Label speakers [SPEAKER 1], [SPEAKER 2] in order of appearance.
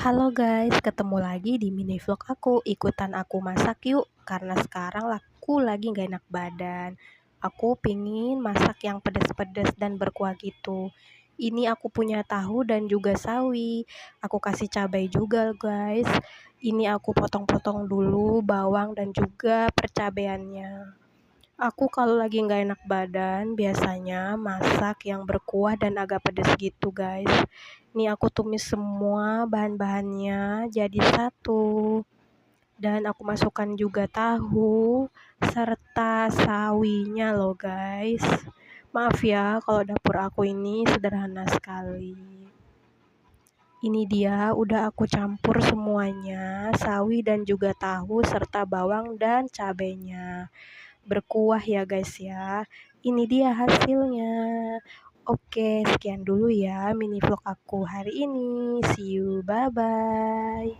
[SPEAKER 1] Halo guys, ketemu lagi di mini vlog aku. Ikutan aku masak yuk, karena sekarang aku lagi gak enak badan. Aku pingin masak yang pedas-pedas dan berkuah gitu. Ini aku punya tahu dan juga sawi. Aku kasih cabai juga guys. Ini aku potong-potong dulu bawang dan juga percabeannya. Aku kalau lagi nggak enak badan, biasanya masak yang berkuah dan agak pedas gitu guys. Ini aku tumis semua bahan-bahannya jadi satu. Dan aku masukkan juga tahu serta sawinya loh guys. Maaf ya kalau dapur aku ini sederhana sekali. Ini dia udah aku campur semuanya, sawi dan juga tahu serta bawang dan cabenya. Berkuah ya guys ya. Ini dia hasilnya. Oke, sekian dulu ya mini vlog aku hari ini. See you, bye bye.